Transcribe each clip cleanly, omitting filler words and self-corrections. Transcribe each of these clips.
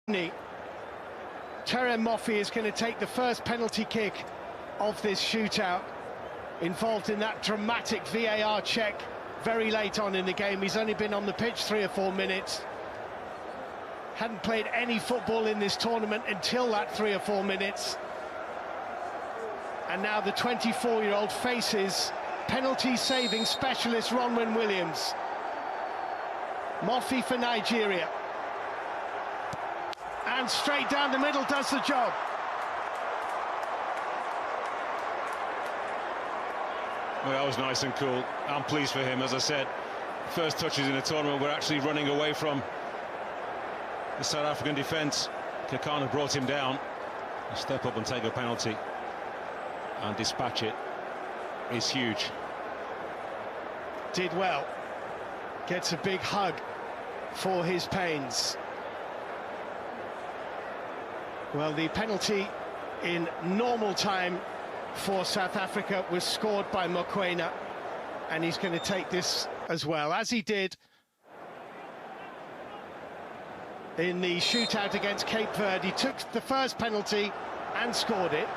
Terem Moffi is going to take the first penalty kick of this shootout, involved in that dramatic VAR check very late on in the game. He's only been on the pitch 3 or 4 minutes. Hadn't played any football in this tournament until that 3 or 4 minutes. And now the 24-year-old faces penalty-saving specialist Ronwen Williams. Moffi for Nigeria. And straight down the middle does the job. Well, that was nice and cool. I'm pleased for him. As I said, first touches in the tournament were actually running away from the South African defence. Kakana brought him down. To step up and take a penalty and dispatch it is huge. Did well. Gets a big hug for his pains. Well, the penalty in normal time for South Africa was scored by Mokoena, and he's going to take this as well, as he did in the shootout against Cape Verde. He took the first penalty and scored it.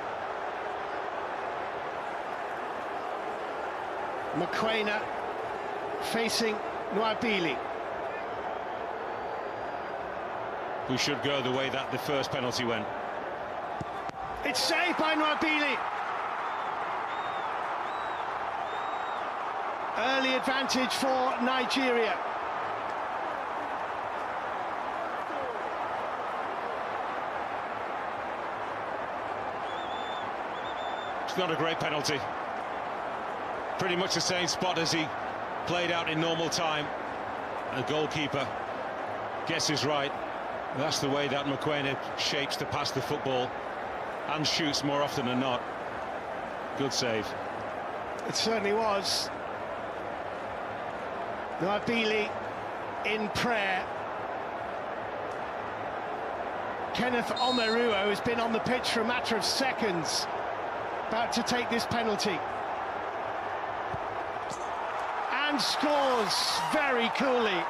Mokoena facing Nwabili, who should go the way that the first penalty went. It's saved by Nwabili. Early advantage for Nigeria. It's not a great penalty. Pretty much the same spot as he played out in normal time. The goalkeeper guesses right. That's the way that Mokoena shapes to pass the football and shoots more often than not. Good save. It certainly was. Nwabili in prayer. Kenneth Omeruo has been on the pitch for a matter of seconds, about to take this penalty. And scores very coolly.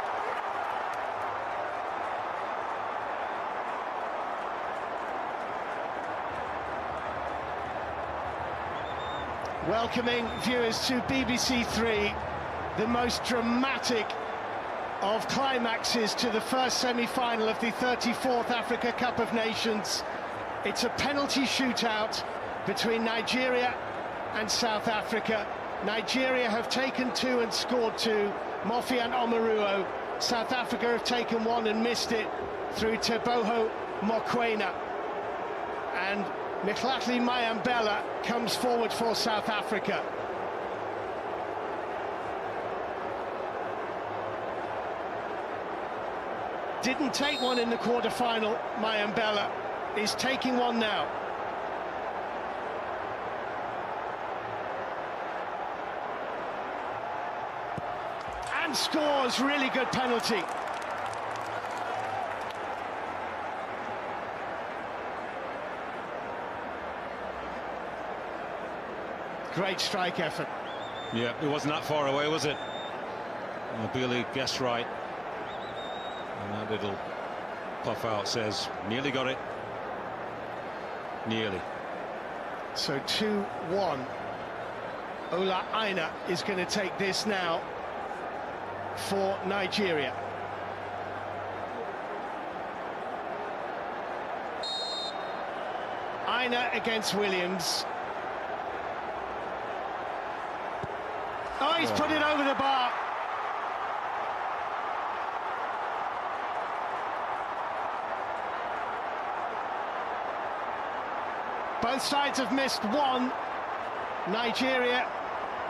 Welcoming viewers to BBC Three, the most dramatic of climaxes to the first semi-final of the 34th Africa Cup of Nations. It's a penalty shootout between Nigeria and South Africa. Nigeria have taken 2 and scored 2, Moffi and Omeruo. South Africa have taken 1 and missed it through Teboho Mokoena. And Mkhitaryan Mayambela comes forward for South Africa. Didn't take one in the quarter-final. Mayambela is taking one now. And scores. Really good penalty. Great strike effort. Yeah, it wasn't that far away, was it? Billy guessed right. And that little puff out says, nearly got it. Nearly. So 2-1. Ola Aina is going to take this now for Nigeria. Aina against Williams. Oh, he's put it over the bar. Both sides have missed 1. Nigeria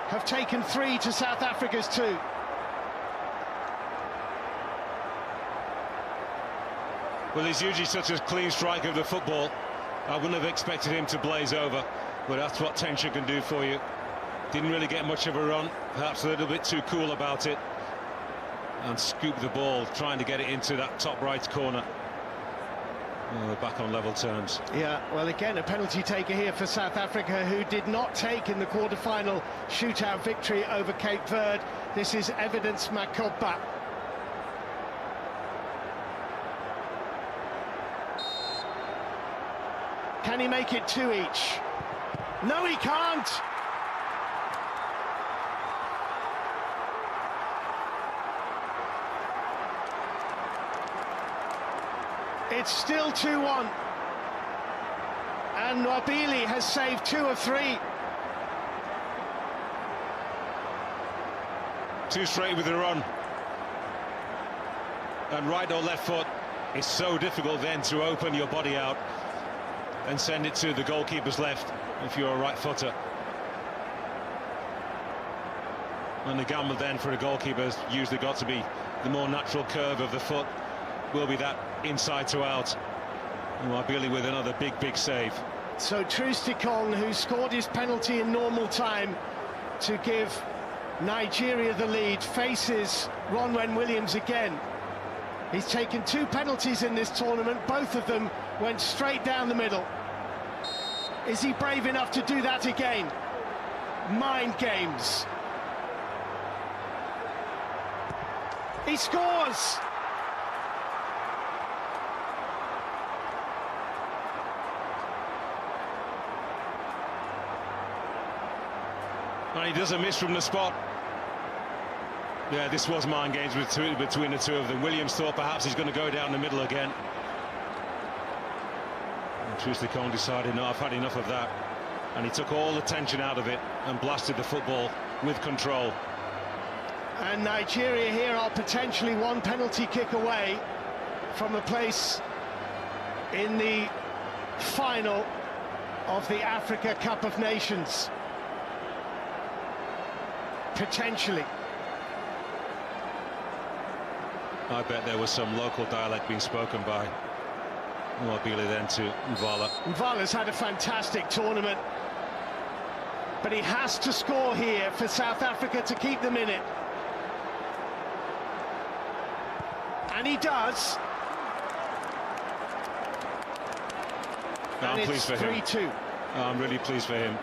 have taken 3 to South Africa's 2. Well, he's usually such a clean striker of the football. I wouldn't have expected him to blaze over, but that's what tension can do for you. Didn't really get much of a run, perhaps a little bit too cool about it, and scooped the ball, trying to get it into that top right corner. We're back on level terms. Yeah, well, again, a penalty taker here for South Africa, who did not take in the quarter-final shootout victory over Cape Verde. This is Evidence Makopa. Can he make it 2 each? No, he can't. It's still 2-1. And Wabili has saved 2 of 3. 2 straight with the run. And right or left foot, it's so difficult then to open your body out and send it to the goalkeeper's left if you're a right footer. And the gamble then for a goalkeeper has usually got to be the more natural curve of the foot will be that inside to out. And Wabili with another big save. So Trustikong, who scored his penalty in normal time to give Nigeria the lead, faces Ronwen Williams again. He's taken 2 penalties in this tournament, both of them went straight down the middle. Is he brave enough to do that again? Mind games. He scores! And he doesn't miss from the spot. Yeah, this was mind games between the two of them. Williams thought perhaps he's going to go down the middle again. And Trustikong decided, no, I've had enough of that. And he took all the tension out of it and blasted the football with control. And Nigeria here are potentially 1 penalty kick away from a place in the final of the Africa Cup of Nations. Potentially. I bet there was some local dialect being spoken by Wabili then to Mvala. Mvala's had a fantastic tournament, but he has to score here for South Africa to keep them in it. And he does. I'm pleased for him. 3-2. I'm really pleased for him.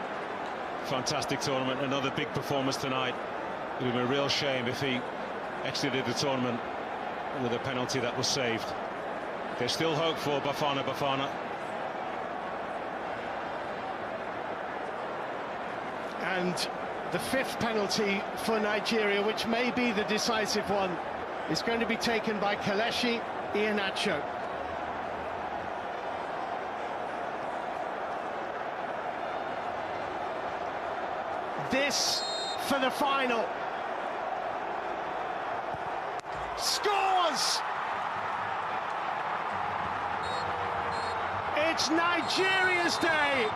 Fantastic tournament, another big performance tonight. It would be a real shame if he exited the tournament with a penalty that was saved. There's still hope for Bafana. And the 5th penalty for Nigeria, which may be the decisive one, is going to be taken by Kelechi Iheanacho. This for the final. Scores! It's Nigeria's day.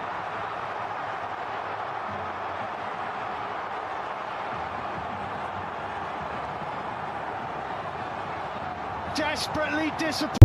Desperately disappointed.